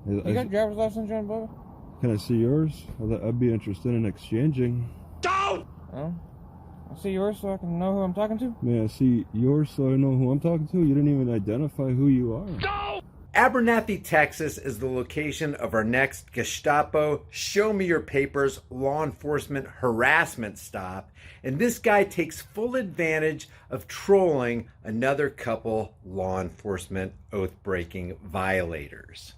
You got driver's license, John Bubba? Can I see yours? I'd be interested in exchanging. Don't! Oh. I see yours so I can know who I'm talking to? May I see yours so I know who I'm talking to? You didn't even identify who you are. No! Abernathy, Texas is the location of our next Gestapo Show Me Your Papers law enforcement harassment stop, and this guy takes full advantage of trolling another couple law enforcement oath-breaking violators.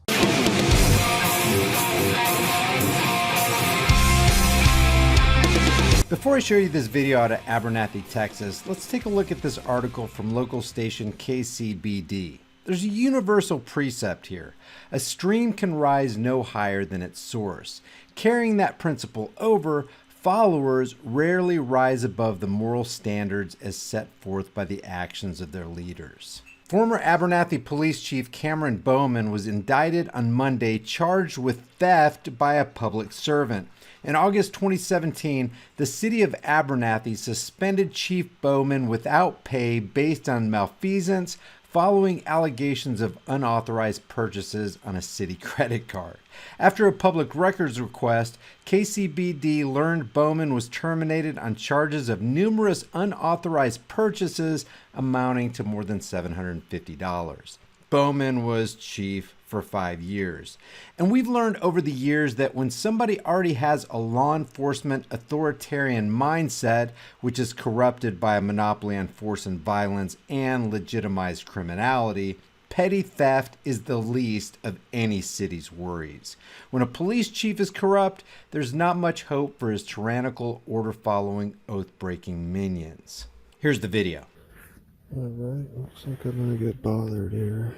Before I show you this video out of Abernathy, Texas, let's take a look at this article from local station KCBD. There's a universal precept here. A stream can rise no higher than its source. Carrying that principle over, followers rarely rise above the moral standards as set forth by the actions of their leaders. Former Abernathy Police Chief Cameron Bowman was indicted on Monday, charged with theft by a public servant. In August 2017, the city of Abernathy suspended Chief Bowman without pay based on malfeasance following allegations of unauthorized purchases on a city credit card. After a public records request, KCBD learned Bowman was terminated on charges of numerous unauthorized purchases amounting to more than $750. Bowman was chief for 5 years. And we've learned over the years that when somebody already has a law enforcement authoritarian mindset, which is corrupted by a monopoly on force and violence and legitimized criminality, petty theft is the least of any city's worries. When a police chief is corrupt, there's not much hope for his tyrannical, order-following, oath-breaking minions. Here's the video. Alright, looks like I'm gonna get bothered here.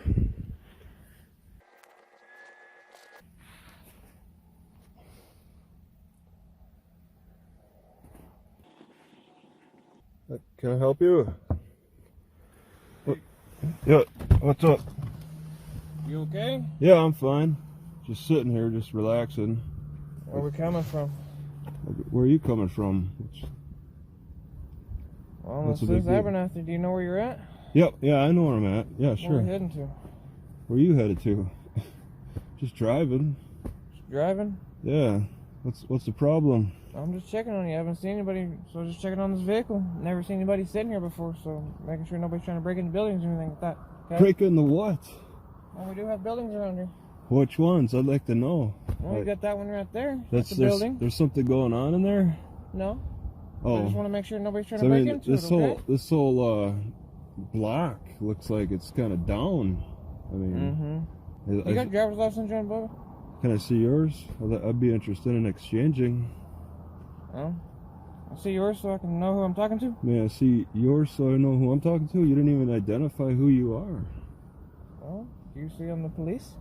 Can I help you? Yeah, what's up? You okay? Yeah, I'm fine. Just sitting here, just relaxing. Where are we coming from? Where are you coming from? Well, this is Abernathy. Do you know where you're at? Yep, yeah, I know where I'm at. Yeah, sure. Where are we heading to? Where are you headed to? Just driving. Just driving? Yeah. What's the problem? I'm just checking on you. I haven't seen anybody, so just checking on this vehicle. Never seen anybody sitting here before, so making sure nobody's trying to break into buildings or anything like that. Okay? Break into what? Well, we do have buildings around here. Which ones? I'd like to know. Well, we got that one right there. That's the building. There's something going on in there? No. Oh. I just want to make sure nobody's trying to break into it, this whole block looks like it's kind of down. I mean, You got driver's license, John Bubba? Can I see yours? I'd be interested in exchanging. Oh, I see yours so I can know who I'm talking to? May I see yours so I know who I'm talking to? You didn't even identify who you are. Well, do you see I'm the police?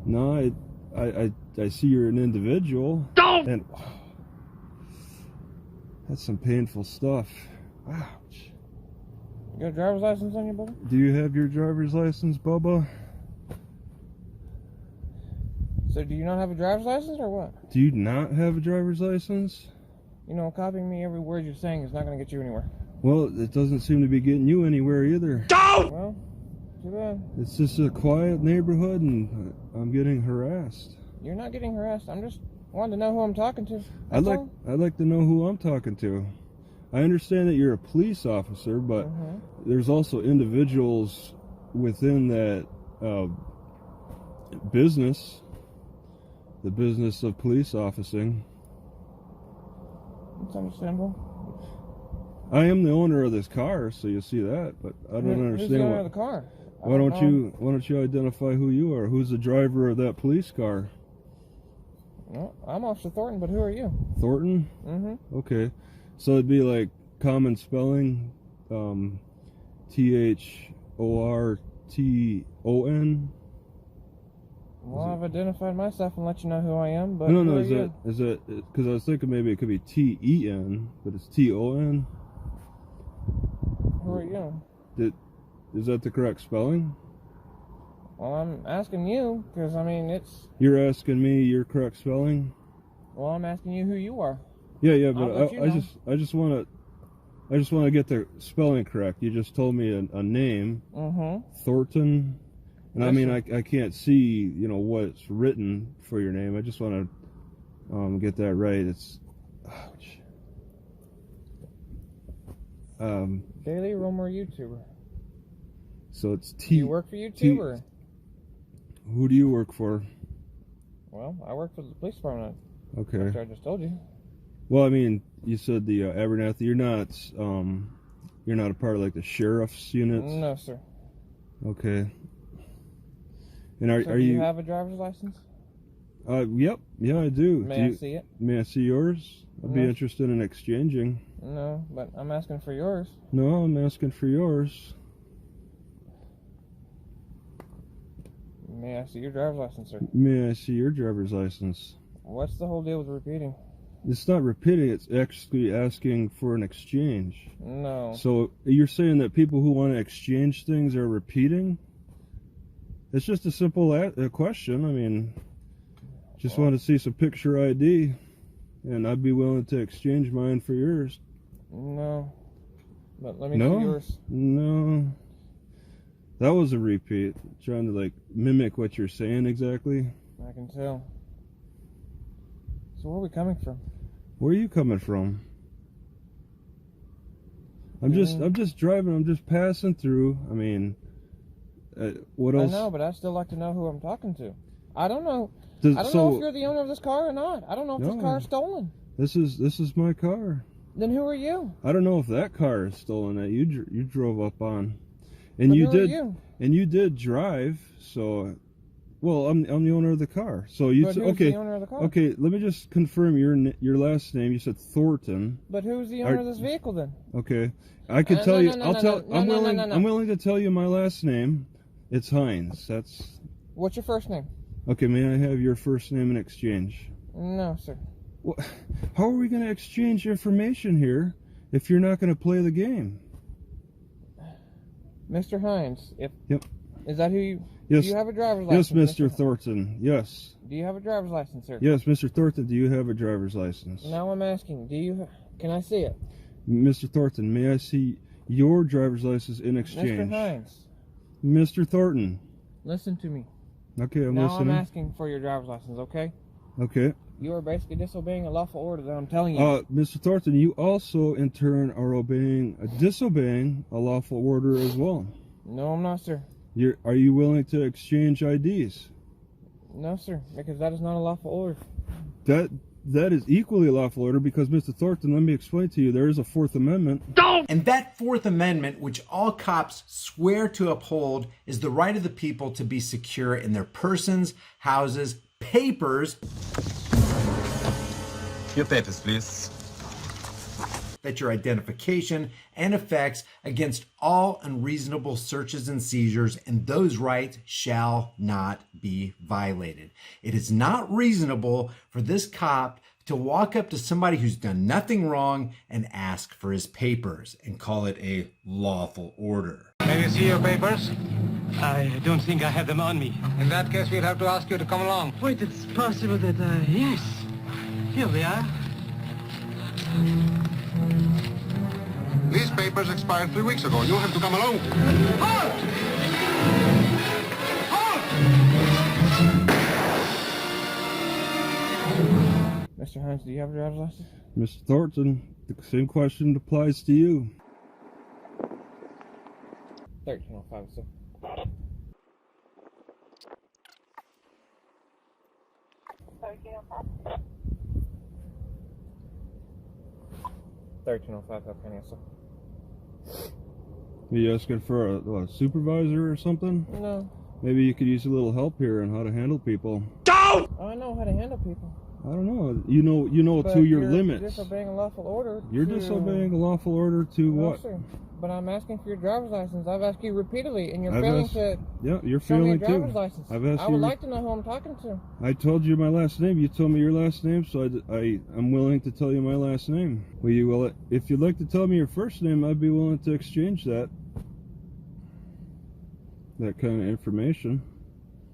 No, I see you're an individual. Don't! And that's some painful stuff. Ouch. You got a driver's license on you, Bubba? Do you have your driver's license, Bubba? So do you not have a driver's license or what? Do you not have a driver's license? You know, copying me every word you're saying is not going to get you anywhere. Well, it doesn't seem to be getting you anywhere either. Don't! Well, too bad. It's just a quiet neighborhood and I'm getting harassed. You're not getting harassed. I'm just wanting to know who I'm talking to. I'd like to know who I'm talking to. I understand that you're a police officer, but there's also individuals within that business. The business of police officing. It's understandable. I am the owner of this car, so you see that, but I don't understand. Who's the owner of the car? Why don't you identify who you are? Who's the driver of that police car? No, I'm Officer Thornton, but who are you? Thornton? Okay. So it'd be like common spelling, Thorton. Well, I've identified myself and let you know who I am, but no, is that because I was thinking maybe it could be T-E-N, but it's T-O-N. Who are you? Is that the correct spelling? Well, I'm asking you, because, I mean, it's... You're asking me your correct spelling? Well, I'm asking you who you are. Yeah, but I just want to get the spelling correct. You just told me a name. Thornton. And I mean, I can't see, you know, what's written for your name. I just want to get that right. It's Daily Roamer YouTuber. So it's Do you work for YouTube or? Who do you work for? Well, I work for the police department. Okay. Which I just told you. Well, I mean, you said the Abernathy. You're not a part of like the sheriff's units. No, sir. Okay. And are do you have a driver's license? Yep. Yeah, I do. May I see it? May I see yours? I'd be interested in exchanging. No, but I'm asking for yours. No, I'm asking for yours. May I see your driver's license, sir? May I see your driver's license? What's the whole deal with repeating? It's not repeating, it's actually asking for an exchange. No. So you're saying that people who want to exchange things are repeating? It's just a simple question. I mean, just want to see some picture ID, and I'd be willing to exchange mine for yours. No. But let me see yours. No. That was a repeat. Trying to like mimic what you're saying exactly. I can tell. So where are we coming from? Where are you coming from? I'm just driving. I'm just passing through. I mean, what else? I know, but I'd still like to know who I'm talking to. I don't know. I don't know if you're the owner of this car or not. I don't know if this car is stolen. This is my car. Then who are you? I don't know if that car is stolen that you drove up on, and but you who did. Are you? And you did drive. So, well, I'm the owner of the car. So you okay? The owner of the car? Okay, let me just confirm your last name. You said Thornton. But who's the owner of this vehicle then? Okay, I can tell you. I'm willing to tell you my last name. It's Hines. That's. What's your first name? Okay, may I have your first name in exchange? No, sir. Well, how are we going to exchange information here if you're not going to play the game? Mr. Hines, Yep. Is that who you... Yes. Do you have a driver's license? Yes, Mr. Thornton. Yes. Do you have a driver's license, sir? Yes, Mr. Thornton, do you have a driver's license? Now I'm asking, can I see it? Mr. Thornton, may I see your driver's license in exchange? Mr. Hines. Mr. Thornton. Listen to me. Okay, I'm listening. Now I'm asking for your driver's license, okay? Okay. You are basically disobeying a lawful order that I'm telling you. Mr. Thornton, you also in turn are disobeying a lawful order as well. No, I'm not, sir. Are you willing to exchange IDs? No, sir, because that is not a lawful order. That is equally a lawful order because, Mr. Thornton, let me explain to you, there is a Fourth Amendment. And that Fourth Amendment, which all cops swear to uphold, is the right of the people to be secure in their persons, houses, papers. Your papers, please. That your identification and effects against all unreasonable searches and seizures, and those rights shall not be violated. It is not reasonable for this cop to walk up to somebody who's done nothing wrong and ask for his papers and call it a lawful order. May we see your papers? I don't think I have them on me. In that case, we'll have to ask you to come along. Wait, it's possible that yes. Here we are. These papers expired 3 weeks ago. You'll have to come along. Halt! Halt! Mr. Hines, do you have a driver's license? Mr. Thornton, the same question applies to you. 1305, sir. $13.05, how can I, sir? Are you asking for a supervisor or something? No. Maybe you could use a little help here on how to handle people. I know how to handle people. I don't know. You know But to your you're limits. disobeying a lawful order. You're disobeying a lawful order to No, what? sir. But I'm asking for your driver's license. I've asked you repeatedly, and you're I've failing asked- to Yeah, you're show me a failing driver's too. license. I've asked I would like to know who I'm talking to. I told you my last name. You told me your last name, so I'm willing to tell you my last name. Will you? Well, if you'd like to tell me your first name, I'd be willing to exchange that kind of information.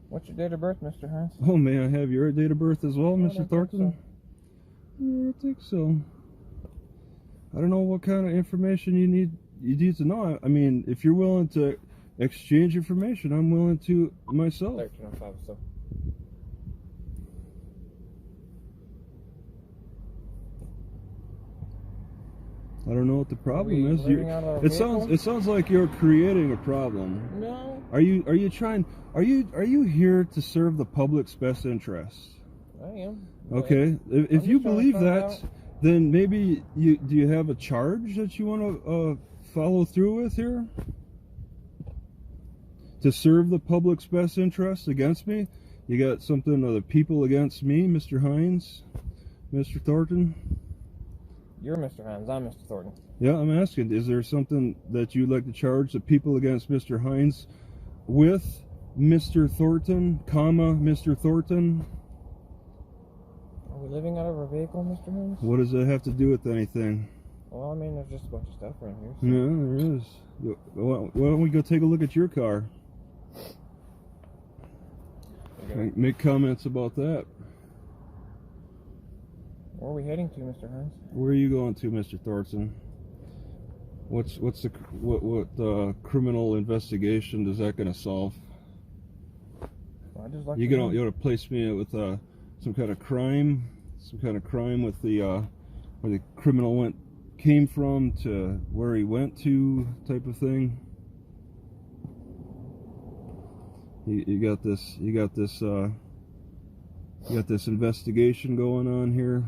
What's your date of birth, Mr. Hines? Oh, may I have your date of birth as well, I Mr. don't Thornton? think so. Yeah, I think so. I don't know what kind of information you need to know. I mean, if you're willing to exchange information, I'm willing to myself. 1305, so. I don't know what the problem is. Living out of a vehicle? It sounds like you're creating a problem. No. Are you here to serve the public's best interest? I am. Okay. If you just trying to believe find that, out. then maybe do you have a charge that you want to follow through with here? To serve the public's best interest against me? You got something of the people against me, Mr. Hines, Mr. Thornton? You're Mr. Hines. I'm Mr. Thornton. Yeah, I'm asking, is there something that you'd like to charge the people against Mr. Hines with Mr. Thornton, comma, Mr. Thornton? Are we living out of a vehicle, Mr. Hines? What does that have to do with anything? Well, I mean, there's just a bunch of stuff around here. So. Yeah, there is. Why don't we go take a look at your car? Okay. Make comments about that. Where are we heading to, Mr. Hines? Where are you going to, Mr. Thornton? What criminal investigation is that going to solve? Well, I just like You gonna place me with some kind of crime with the where the criminal came from to where he went to type of thing. You got this investigation going on here.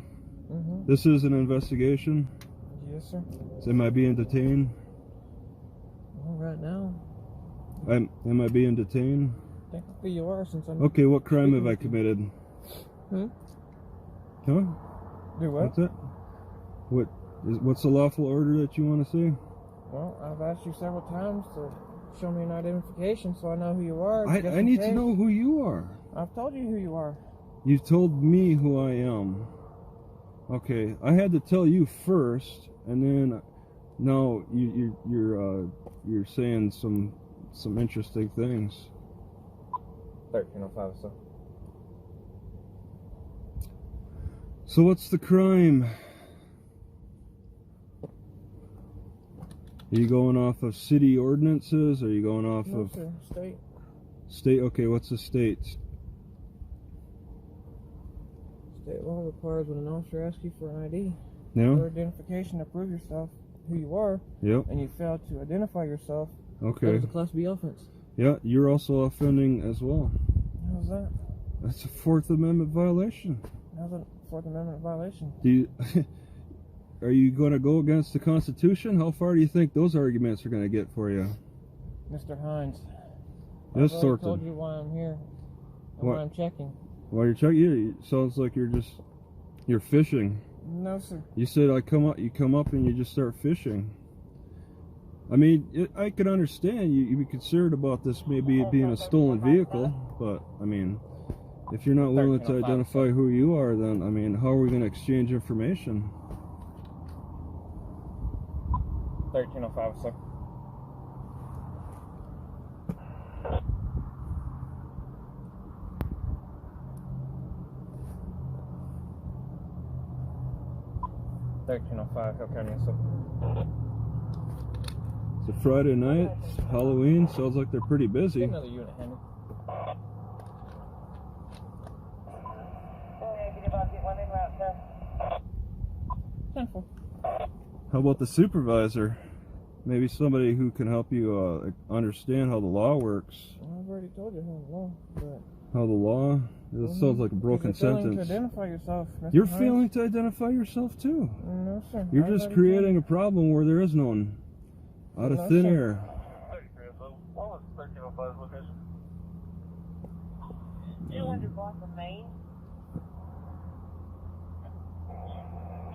Mm-hmm. This is an investigation. Yes, sir. Am I being detained? Well, right now, Am I being detained? technically you are, since I'm... Okay, what crime have I committed? Hmm? Huh? Do what? What's that? What's the lawful order that you want to see? Well, I've asked you several times to show me an identification so I know who you are. I just in need to case. know who you are. I've told you who you are. You've told me who I am. Okay, I had to tell you first, and then now you're saying some interesting things. 1305, so. So what's the crime? Are you going off of city ordinances? Are you going off No, of sir. State. state? Okay, what's the state? State law requires when an officer asks you for an ID Yeah. or identification to prove yourself, who you are, Yep. and you fail to identify yourself, that Okay. is a Class B offense. Yeah, you're also offending as well. How's that? That's a Fourth Amendment violation. How's a Fourth Amendment violation? Do you? Are you going to go against the Constitution? How far do you think those arguments are going to get for you? Mr. Hines. Yes, I've already Thornton. told you why I'm here and What? why I'm checking. While you're checking, it sounds like you're fishing. No, sir. You said you come up and you just start fishing. I mean, I could understand you'd be concerned about this maybe being a stolen vehicle, but I mean, if you're not willing to identify who you are, then I mean, how are we going to exchange information? 1305, sir. Hill County, sir. It's a Friday night, Halloween. Sounds like they're pretty busy. Get another unit, Henry. Simple. How about the supervisor? Maybe somebody who can help you understand how the law works. Well, I've already told you how the law, but... How the law? It sounds like a broken You're failing sentence. to identify yourself, Mr. You're Hines. failing to identify yourself too. No, sir. You're I've just already creating a problem where there is none. Out of No, thin sir. air. What was 1305 location? 200 block of Main.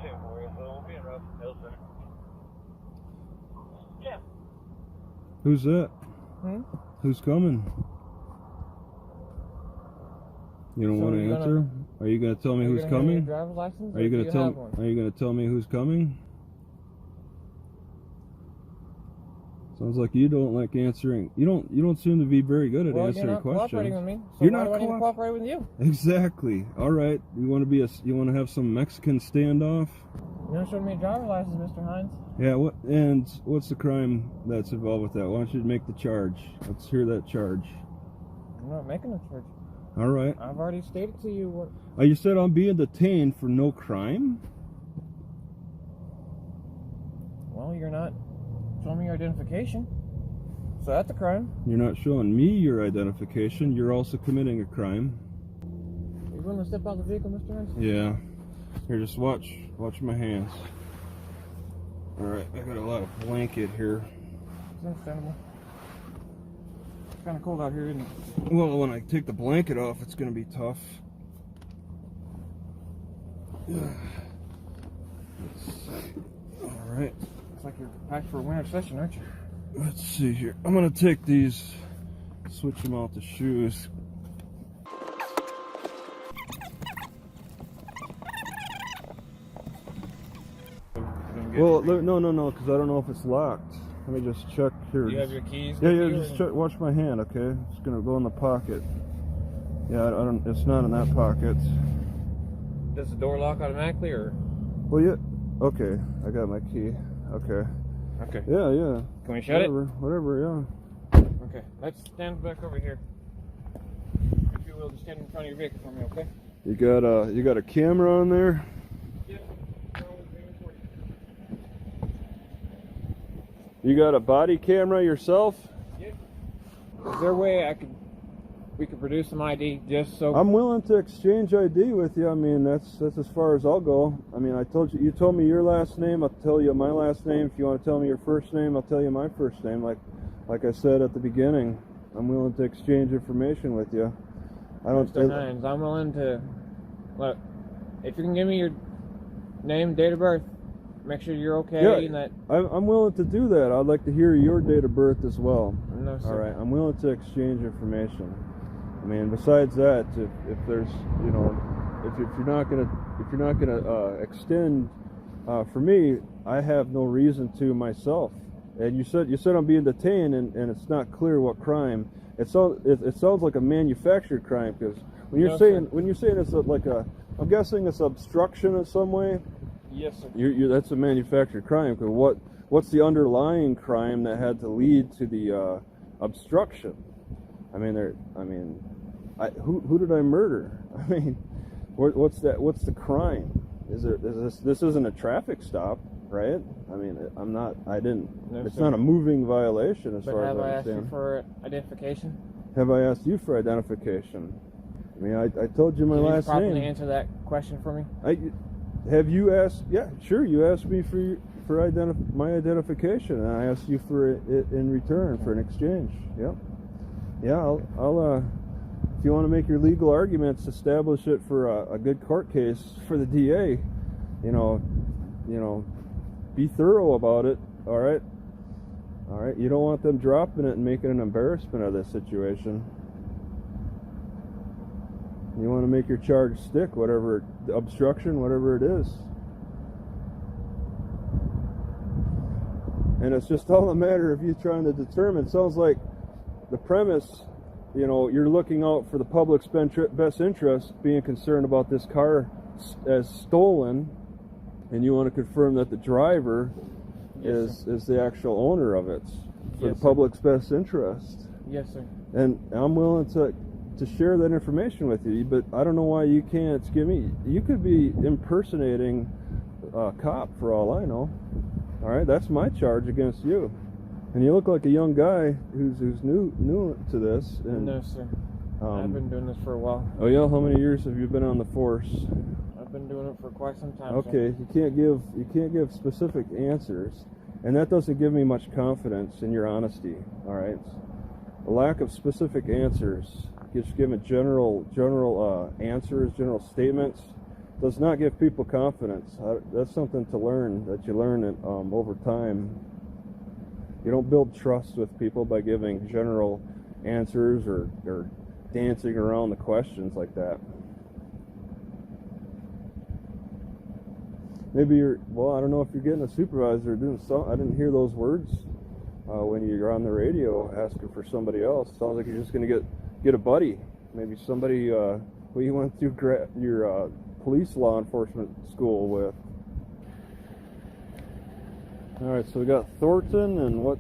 10 for you, so we'll be in Russell Hill Center. Yeah. Who's that? Hmm? Who's coming? You don't So want to you're answer? Are you going to tell me Are you who's gonna hand me your coming? driver's license, Are or you do going to have one? tell? Are you going to tell me who's coming? Sounds like you don't like answering. You don't seem to be very good at Well, answering you're not cooperating with questions. me, so You're why not do I need to cooperate with you? Exactly. All right. You want to have some Mexican standoff? You don't show me a driver's license, Mr. Hines. Yeah, what's the crime that's involved with that? Why don't you make the charge? Let's hear that charge. I'm not making a charge. All right. I've already stated to you what... You said I'm being detained for no crime? Well, you're not showing me your identification. So that's a crime. You're not showing me your identification. You're also committing a crime. Are you willing to step out of the vehicle, Mr. Hines? Yeah. Here, just watch my hands. All right, I got a lot of blanket here. It's understandable. It's kind of cold out here, isn't it? Well, when I take the blanket off, it's going to be tough. Let's see. All right. Looks like you're packed for a winter session, aren't you? Let's see here. I'm going to take these, switch them out to shoes. Well, no, because I don't know if it's locked. Let me just check here. Do you have your keys? Yeah, just check. Watch my hand, okay? It's gonna go in the pocket. Yeah, I don't. It's not in that pocket. Does the door lock automatically, or? Well, yeah. Okay, I got my key. Okay. Okay. Yeah. Can we shut Whatever. Yeah. Okay. Let's stand back over here. If you will, just stand in front of your vehicle for me, okay? You got a camera on there? You got a body camera yourself? Yeah. Is there a way we could produce some ID just so... I'm willing to exchange ID with you. I mean, that's as far as I'll go. I mean, you told me your last name, I'll tell you my last name. If you want to tell me your first name, I'll tell you my first name. Like I said at the beginning, I'm willing to exchange information with you. Mr. Hines, I'm willing to... Look, if you can give me your name, date of birth, make sure you're okay. Yeah, and that... I'm willing to do that. I'd like to hear your date of birth as well. No, sir. All right, I'm willing to exchange information. I mean, besides that, if there's, you know, if you're not gonna extend for me, I have no reason to myself. And you said I'm being detained, and it's not clear what crime. It sounds like a manufactured crime, because when you're saying it's I'm guessing it's obstruction in some way. Yes, sir. That's a manufactured crime. Because what's the underlying crime that had to lead to the obstruction? Who did I murder? I mean, what's the crime? This isn't a traffic stop, right? I mean, it's not a moving violation as far as I understand. Have I asked you for identification? Have I asked you for identification? I mean, I told you my last name. Can you properly answer that question for me? Have you asked? Yeah, sure. You asked me for my identification, and I asked you for it in return for an exchange. Yep. Yeah, I'll if you want to make your legal arguments, establish it for a good court case for the DA. You know, be thorough about it. All right. You don't want them dropping it and making an embarrassment of this situation. You want to make your charge stick, whatever obstruction, whatever it is. And it's just all a matter of you trying to determine. It sounds like the premise, you know, you're looking out for the public's best interest, being concerned about this car as stolen, and you want to confirm that the driver is the actual owner of it for the public's best interest. Yes, sir. And I'm willing to share that information with you, but I don't know why you can't give me. You could be impersonating a cop for all I know. All right, that's my charge against you. And you look like a young guy who's new to this. And, no, sir. I've been doing this for a while. Oh yeah, how many years have you been on the force? I've been doing it for quite some time. Okay, sir. you can't give specific answers, and that doesn't give me much confidence in your honesty. All right, a lack of specific answers, just giving general answers, general statements, does not give people confidence. That's something to learn, that you learn it over time. You don't build trust with people by giving general answers or dancing around the questions like that. Maybe I don't know if you're getting a supervisor doing I didn't hear those words when you're on the radio asking for somebody else. Sounds like you're just going to get a buddy. Maybe somebody who you went through your police law enforcement school with. All right, so we got Thornton and what?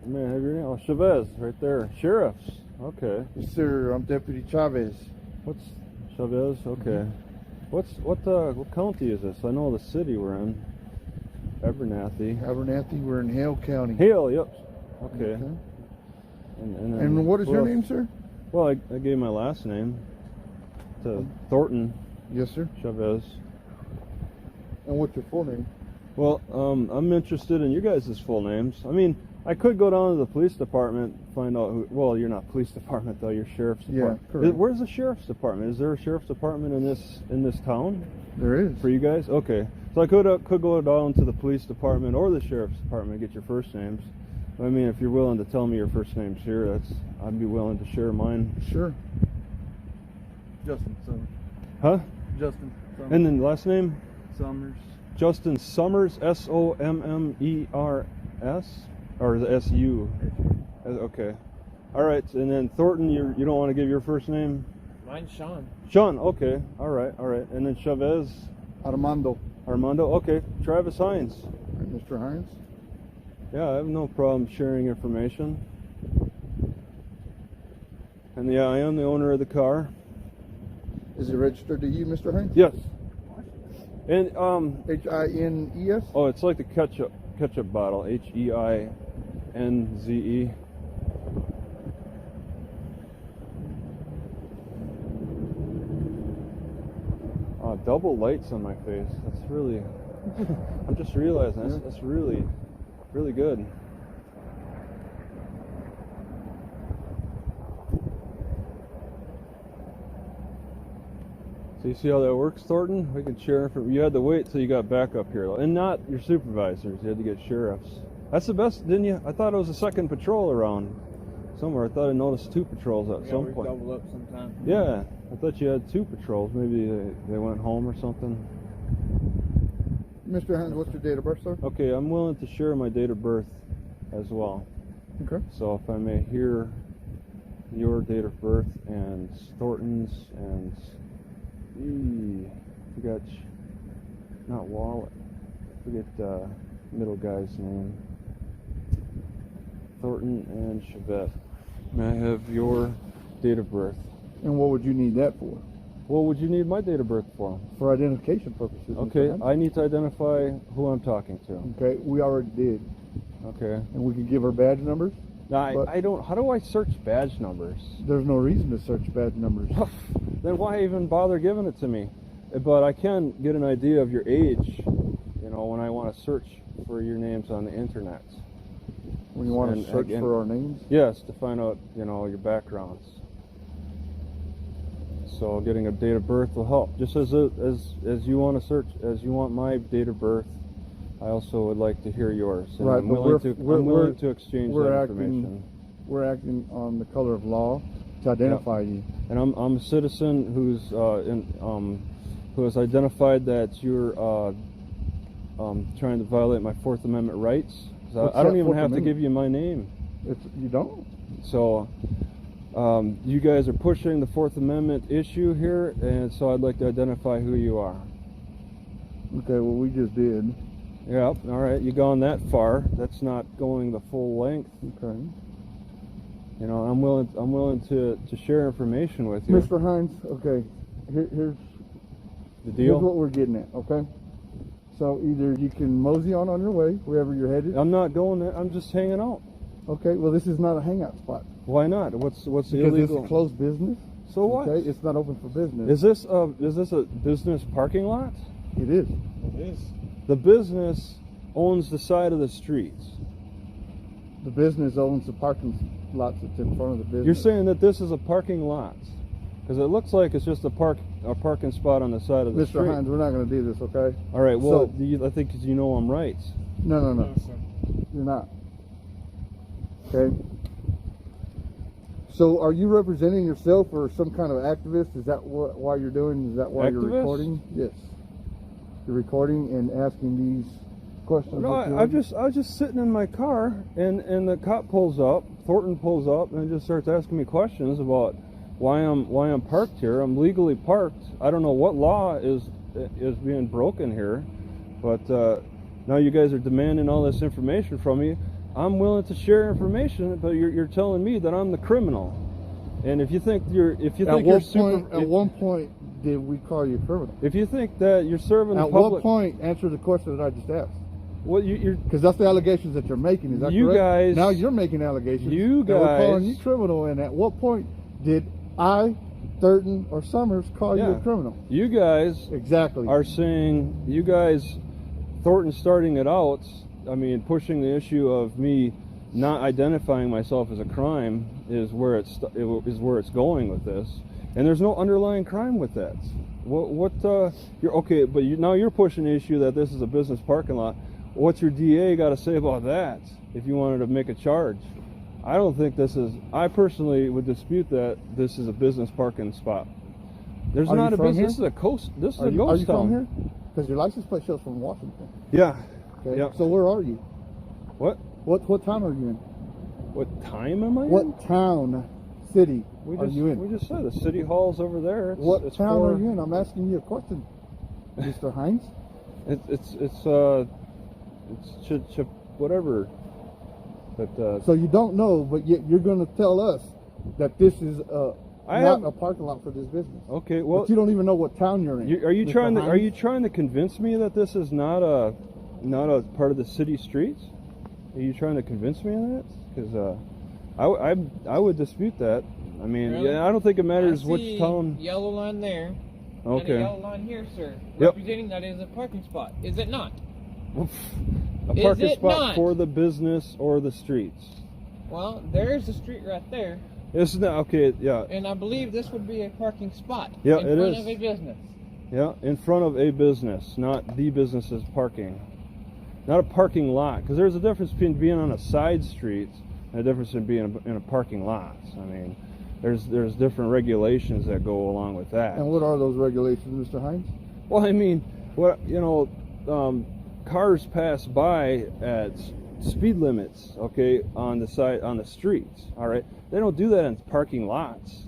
May I have your name? Oh, Chavez, right there. Sheriffs. Okay. Yes, sir. I'm Deputy Chavez. What's Chavez? Okay. What county is this? I know the city we're in. Abernathy. Abernathy. We're in Hale County. Hale. Yep. Okay. And then what is your well, name, sir? Well, I gave my last name to Thornton Yes, sir. Chavez. And what's your full name? Well, I'm interested in you guys' full names. I mean, I could go down to the police department, find out who. Well, you're not police department though. You're sheriff's department. Yeah, correct. Where's the sheriff's department? Is there a sheriff's department in this town? There is. For you guys? Okay. So I could go down to the police department or the sheriff's department and get your first names. I mean, if you're willing to tell me your first names here, I'd be willing to share mine. Sure. Justin Summers. Huh? Justin Summers. And then last name? Summers. Justin Summers, Sommers, or the SU? Okay. All right. And then Thornton, you don't want to give your first name? Mine's Sean. Sean. Okay. All right. And then Chavez? Armando. Armando. Okay. Travis Hines. Mr. Hines. Yeah, I have no problem sharing information. And yeah, I am the owner of the car. Is it registered to you, Mr. Hines? Yes. And Hines? oh, it's like the ketchup bottle. Heinze. Double lights on my face. That's really. I'm just realizing that's really, really good. So you see how that works, Thornton? We could share from. You had to wait till you got back up here, and not your supervisors. You had to get sheriffs. That's the best, didn't you? I thought it was a second patrol around somewhere. I thought I noticed 2 patrols at some point. Double up sometime. Yeah, I thought you had 2 patrols. Maybe they went home or something. Mr. Hines, what's your date of birth, sir? Okay, I'm willing to share my date of birth as well. Okay. So if I may hear your date of birth and Thornton's and forgot, not Wallet. Forget middle guy's name. Thornton and Chavez. May I have your date of birth? And what would you need that for? What would you need my date of birth for? For identification purposes. Mr. Okay, Hines. I need to identify who I'm talking to. Okay, we already did. Okay. And we could give our badge numbers. Now, I don't. How do I search badge numbers? There's no reason to search badge numbers. Then why even bother giving it to me? But I can get an idea of your age, you know, when I want to search for your names on the internet. When you want to search for our names? Yes, to find out, you know, your backgrounds. So getting a date of birth will help. Just as you want to search, as you want my date of birth, I also would like to hear yours. And Right, I'm but willing to exchange that information. We're acting on the color of law to identify you. And I'm a citizen who has identified that you're trying to violate my Fourth Amendment rights. I don't even have to give you my name. You don't? So you guys are pushing the Fourth Amendment issue here, and so I'd like to identify who you are. Okay, well, we just did. Yep, all right, you've gone that far. That's not going the full length. Okay. You know, I'm willing to share information with you. Mr. Hines, okay, here's the deal. Here's what we're getting at, okay? So either you can mosey on your way, wherever you're headed. I'm not going there. I'm just hanging out. Okay, well, this is not a hangout spot. Why not? What's because illegal? It's a closed business. So what? Okay, it's not open for business. Is this a business parking lot? It is. It is. The business owns the side of the streets. The business owns the parking lots that's in front of the business. You're saying that this is a parking lot? Because it looks like it's just a parking spot on the side of the street. Mr. Hines, we're not going to do this, okay? All right. Well, So, I think you know I'm right. No. You're not. Okay. So, are you representing yourself or some kind of activist? Is that why you're doing? Is that why you're recording? Yes. You're recording and asking these questions. No, I was just sitting in my car, and the cop pulls up. Thornton pulls up and just starts asking me questions about why I'm parked here. I'm legally parked. I don't know what law is being broken here, but Now you guys are demanding all this information from me. I'm willing to share information, but you're telling me that I'm the criminal. And if you think at one point did we call you a criminal? If you think that you're serving the At public, what point, answer the question that I just asked. well, you're Because that's the allegations that you're making. Is that You correct? guys- Now you're making allegations. You that we're calling guys- you criminal. And at what point did I, Thurton, or Summers call you a Yeah. criminal? you guys Exactly. are saying, you guys, Thornton starting it out, I mean, pushing the issue of me not identifying myself as a crime is where it's going with this, and there's no underlying crime with that. You're okay, but now you're pushing the issue that this is a business parking lot. What's your DA got to say about that? If you wanted to make a charge, I don't think this is. I personally would dispute that this is a business parking spot. There's Are not you a from business. here? This is a coast. This is Are a you ghost from town. here? Because your license plate shows from Washington. Yeah. Okay. Yeah. So where are you? What? What town are you in? What time am I in? What town, city are you in? We just said the city hall's over there. What town are you in? I'm asking you a question, Mr. Hines. It's whatever. But So you don't know, but yet you're going to tell us that this is not a parking lot for this business. Okay, well, But you don't even know what town you're in. are you Mr. trying to Hines? convince me that this is not a part of the city streets? Are you trying to convince me of that? Because I would dispute that. I mean, Really? yeah, I don't think it matters I which see town. Yellow line there. And a Okay. yellow line here, sir. Yep. Representing that is a parking spot. Is it not? A Is parking it spot not? for the business or the streets. Well, there's the street right there, It's not okay. Yeah, and I believe this would be a parking spot Yeah, in it front is. of a business. yeah, in front of a business, not the business's parking. Not a parking lot, because there's a difference between being on a side street and a difference in being in a parking lot. I mean, there's different regulations that go along with that. And what are those regulations, Mr. Hines? Well, I mean, cars pass by at speed limits, okay, on the streets. All right, they don't do that in parking lots.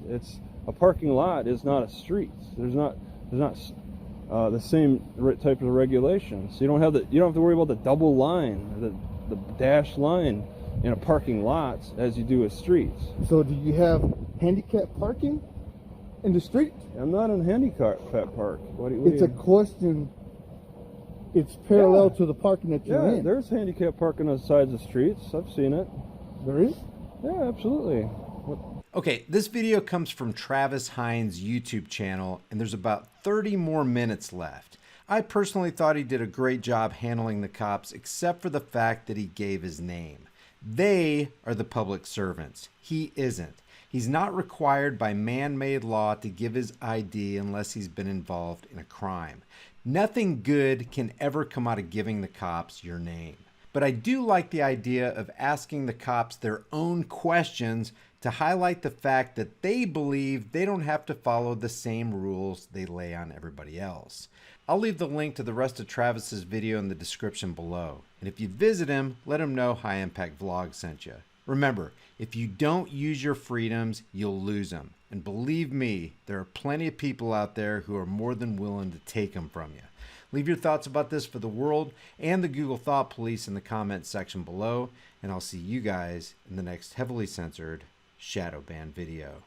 A parking lot is not a street. There's not the same type of regulations. You don't have to worry about the double line, the dash line in a parking lot as you do with streets. So do you have handicap parking in the street? I'm not in handicap park. It's a question. It's parallel to the parking that you're Yeah, in. there's handicap parking on the sides of streets. I've seen it. There is? Yeah, absolutely. Okay, this video comes from Travis Hines' YouTube channel, and there's about 30 more minutes left. I personally thought he did a great job handling the cops, except for the fact that he gave his name. They are the public servants. He isn't. He's not required by man-made law to give his ID unless he's been involved in a crime. Nothing good can ever come out of giving the cops your name. But I do like the idea of asking the cops their own questions to highlight the fact that they believe they don't have to follow the same rules they lay on everybody else. I'll leave the link to the rest of Travis's video in the description below. And if you visit him, let him know High Impact Vlog sent you. Remember, if you don't use your freedoms, you'll lose them. And believe me, there are plenty of people out there who are more than willing to take them from you. Leave your thoughts about this for the world and the Google Thought Police in the comments section below. And I'll see you guys in the next heavily censored shadow ban video.